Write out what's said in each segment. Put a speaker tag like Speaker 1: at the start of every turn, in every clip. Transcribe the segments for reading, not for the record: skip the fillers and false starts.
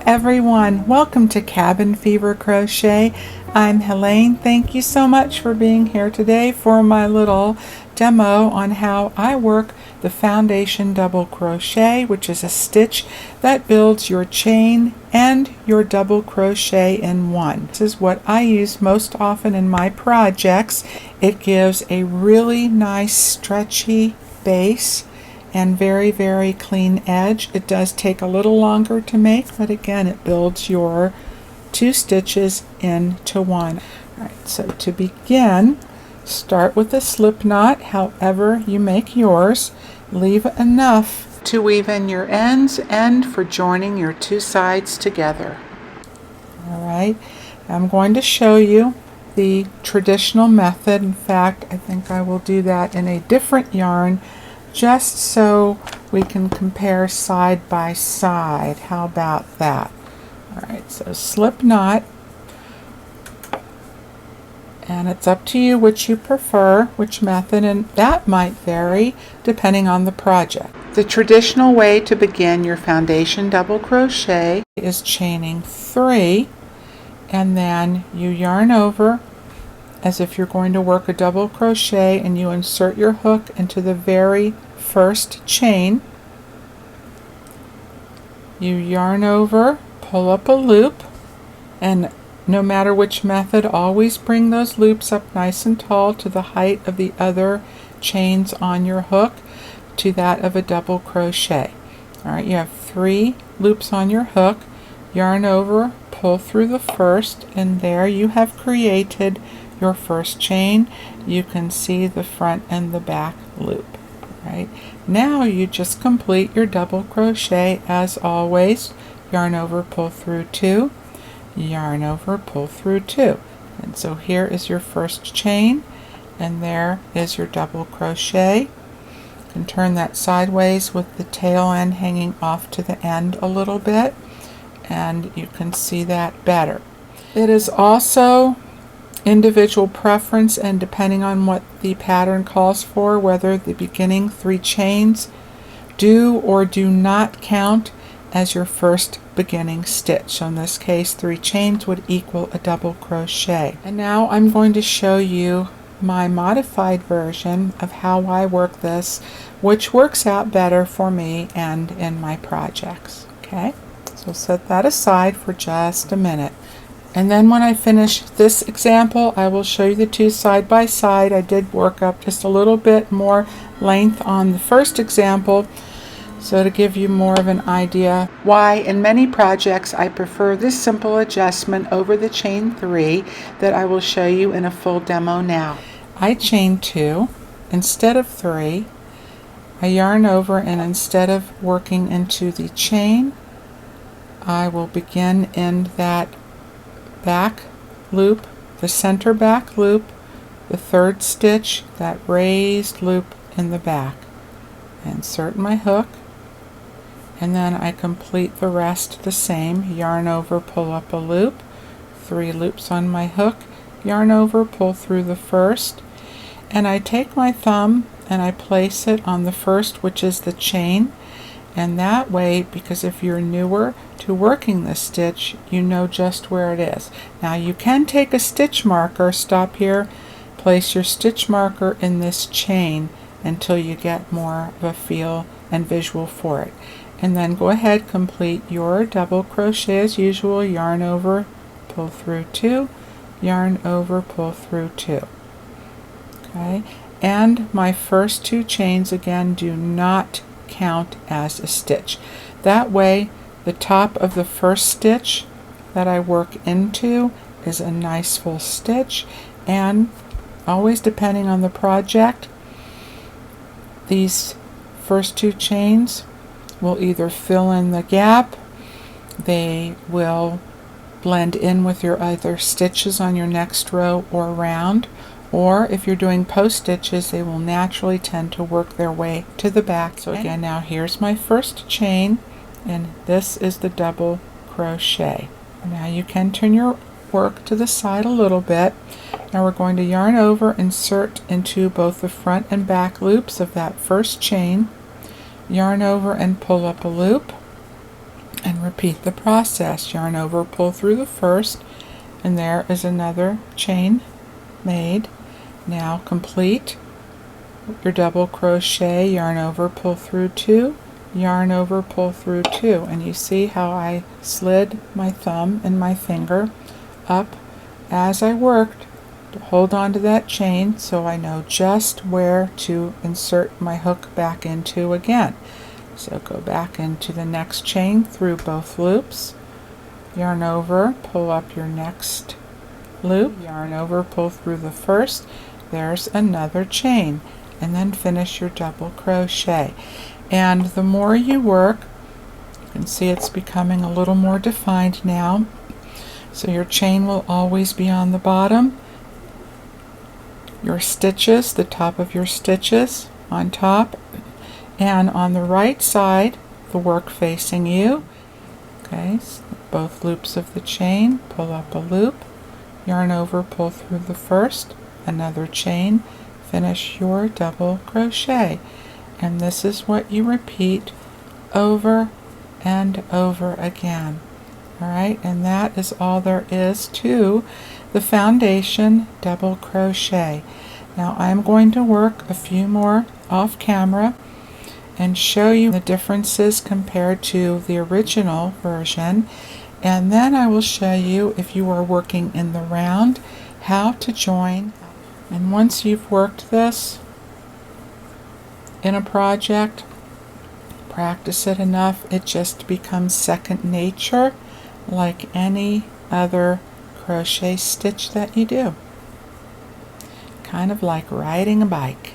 Speaker 1: everyone, welcome to Cabin Fever Crochet. I'm Helene. Thank you so much for being here today for my little demo on how I work the foundation double crochet, which is a stitch that builds your chain and your double crochet in one. This is what I use most often in my projects. It gives a really nice stretchy base and very clean edge. It does take a little longer to make, but again it builds your two stitches into one. Alright, so to begin, start with a slip knot however you make yours. Leave enough to weave in your ends and for joining your two sides together. Alright, I'm going to show you the traditional method. In fact, I think I will do that in a different yarn just so we can compare side by side. How about that? Alright, so slip knot, and it's up to you which you prefer, which method, and that might vary depending on the project. The traditional way to begin your foundation double crochet is chaining 3, and then you yarn over as if you're going to work a double crochet, and you insert your hook into the very first chain. You yarn over, pull up a loop, and no matter which method, always bring those loops up nice and tall to the height of the other chains on your hook, to that of a double crochet. Alright, you have 3 loops on your hook, yarn over, pull through the first, and there you have created your first chain. You can see the front and the back loop. Right? Now you just complete your double crochet as always. Yarn over, pull through 2, yarn over, pull through 2. And so here is your first chain, and there is your double crochet. You can turn that sideways with the tail end hanging off to the end a little bit, and you can see that better. It is also individual preference, and depending on what the pattern calls for, whether the beginning 3 chains do or do not count as your first beginning stitch. So in this case, 3 chains would equal a double crochet. And now I'm going to show you my modified version of how I work this, which works out better for me and in my projects. Okay, so set that aside for just a minute. And then when I finish this example, I will show you the 2 side by side. I did work up just a little bit more length on the first example, so to give you more of an idea why in many projects I prefer this simple adjustment over the chain 3 that I will show you in a full demo now. I chain 2 instead of 3. I yarn over, and instead of working into the chain, I will begin in that back loop, the center back loop, the 3rd stitch, that raised loop in the back. Insert my hook, and then I complete the rest the same. Yarn over, pull up a loop, 3 loops on my hook, yarn over, pull through the first, and I take my thumb and I place it on the first, which is the chain. And that way, because if you're newer to working this stitch, you know just where it is. Now you can take a stitch marker, stop here, place your stitch marker in this chain until you get more of a feel and visual for it. And then go ahead, complete your double crochet as usual. Yarn over, pull through 2, yarn over, pull through 2. Okay, and my first 2 chains again do not count as a stitch. That way the top of the first stitch that I work into is a nice full stitch, and always depending on the project, these first 2 chains will either fill in the gap, they will blend in with your other stitches on your next row or round, or if you're doing post stitches, they will naturally tend to work their way to the back. So again, now here's my first chain, and this is the double crochet. Now you can turn your work to the side a little bit. Now we're going to yarn over, insert into both the front and back loops of that first chain, yarn over and pull up a loop, and repeat the process. Yarn over, pull through the first, and there is another chain made. Now complete your double crochet, yarn over, pull through 2, yarn over, pull through 2, and you see how I slid my thumb and my finger up as I worked to hold on to that chain so I know just where to insert my hook back into again. So go back into the next chain through both loops, yarn over, pull up your next loop, yarn over, pull through the first, there's another chain, and then finish your double crochet. And the more you work, you can see it's becoming a little more defined now. So your chain will always be on the bottom, your stitches, the top of your stitches on top, and on the right side, the work facing you. Okay, so both loops of the chain, pull up a loop, yarn over, pull through the first, another chain, finish your double crochet. And this is what you repeat over and over again. Alright, and that is all there is to the foundation double crochet. Now I'm going to work a few more off camera and show you the differences compared to the original version, and then I will show you, if you are working in the round, how to join. And once you've worked this in a project, practice it enough, it just becomes second nature, like any other crochet stitch that you do. Kind of like riding a bike.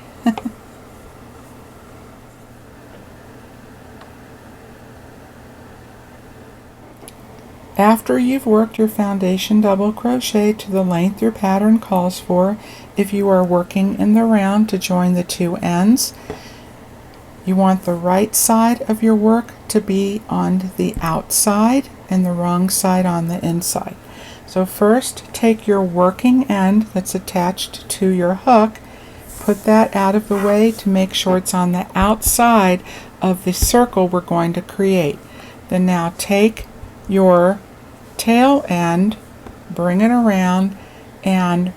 Speaker 1: After you've worked your foundation double crochet to the length your pattern calls for, if you are working in the round to join the two ends, you want the right side of your work to be on the outside and the wrong side on the inside. So first, take your working end that's attached to your hook, put that out of the way to make sure it's on the outside of the circle we're going to create. Then now take your tail end, bring it around, and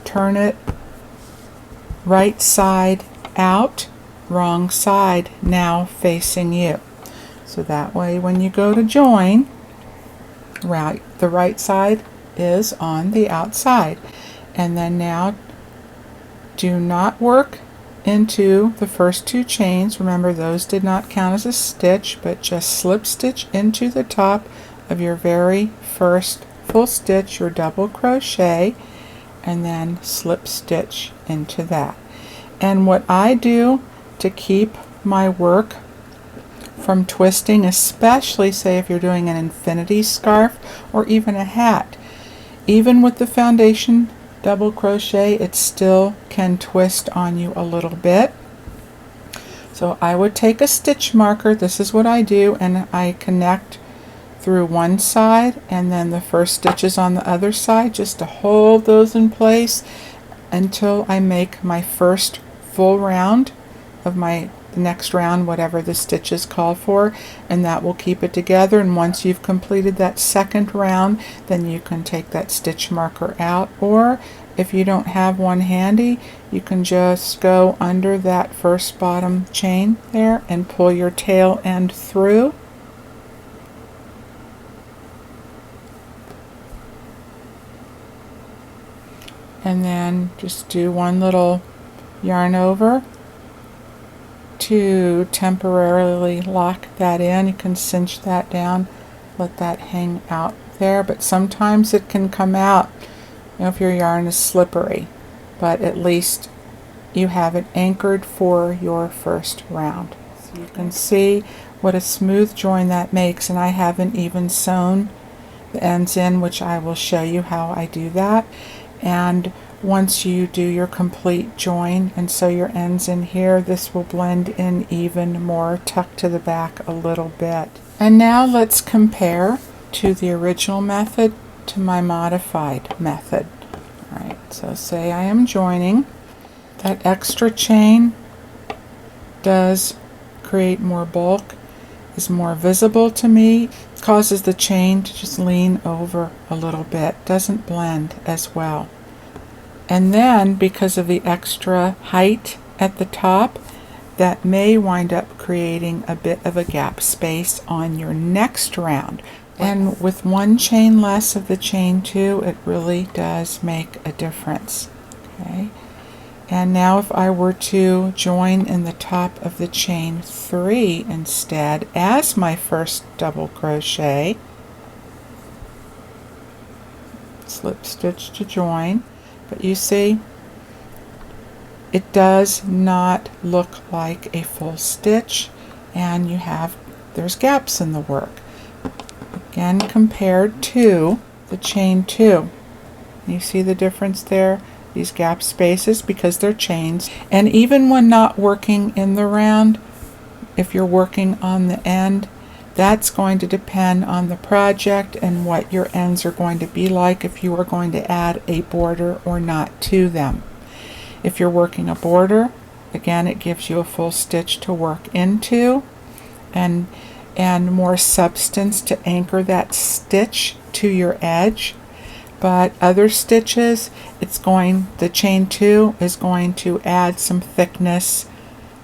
Speaker 1: turn it right side out, wrong side now facing you. So that way when you go to join, the right side is on the outside. And then now do not work into the first two chains. Remember, those did not count as a stitch, but just slip stitch into the top of your very first full stitch, your double crochet, and then slip stitch into that. And what I do to keep my work from twisting, especially say if you're doing an infinity scarf or even a hat, even with the foundation double crochet, it still can twist on you a little bit. So I would take a stitch marker, this is what I do, and I connect through one side and then the first stitches on the other side, just to hold those in place until I make my first full round of my next round, whatever the stitches call for, and that will keep it together. And once you've completed that second round, then you can take that stitch marker out, or if you don't have one handy, you can just go under that first bottom chain there and pull your tail end through. And then just do one little yarn over to temporarily lock that in. You can cinch that down, let that hang out there, but sometimes it can come out, you know, if your yarn is slippery, but at least you have it anchored for your first round. So you can see what a smooth join that makes, and I haven't even sewn the ends in, which I will show you how I do that. And once you do your complete join and sew your ends in here, this will blend in even more, tuck to the back a little bit. And now let's compare to the original method to my modified method. Alright, so say I am joining. That extra chain does create more bulk, is more visible to me. It causes the chain to just lean over a little bit. Doesn't blend as well. And then, because of the extra height at the top, that may wind up creating a bit of a gap space on your next round. And with one chain less of the chain 2, it really does make a difference. Okay. And now if I were to join in the top of the chain 3 instead as my first double crochet, slip stitch to join, but you see it does not look like a full stitch, and there's gaps in the work. Again, compared to the chain 2. You see the difference there? These gap spaces, because they're chains. And even when not working in the round, if you're working on the end, that's going to depend on the project and what your ends are going to be like, if you are going to add a border or not to them. If you're working a border, again, it gives you a full stitch to work into and more substance to anchor that stitch to your edge. But other stitches, the chain 2 is going to add some thickness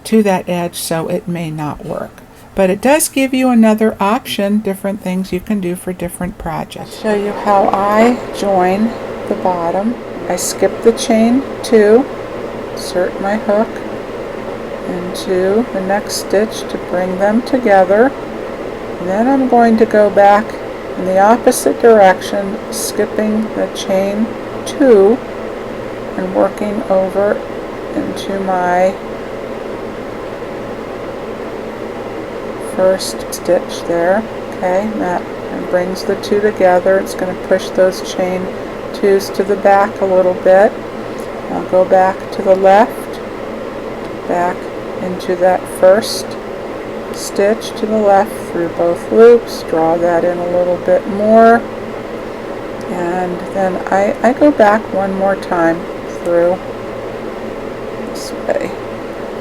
Speaker 1: to that edge, so it may not work. But it does give you another option, different things you can do for different projects. I'll show you how I join the bottom. I skip the chain 2, insert my hook into the next stitch to bring them together. And then I'm going to go back in the opposite direction, skipping the chain 2 and working over into my first stitch there. Okay, that brings the 2 together. It's going to push those chain 2s to the back a little bit. I'll go back to the left, back into that first stitch to the left through both loops, draw that in a little bit more, and then I go back one more time through this way.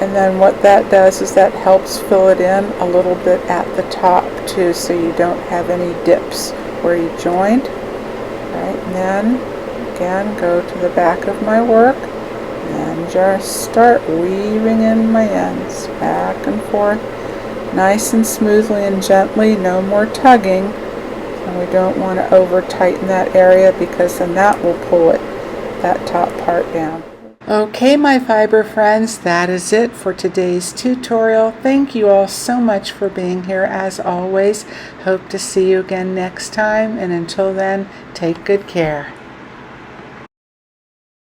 Speaker 1: And then what that does is that helps fill it in a little bit at the top too, so you don't have any dips where you joined. Right, and then again go to the back of my work and just start weaving in my ends back and forth, nice and smoothly and gently, no more tugging. And we don't want to over tighten that area, because then that will pull that top part down. Okay, my fiber friends, that is it for today's tutorial. Thank you all so much for being here as always. Hope to see you again next time, and until then, take good care.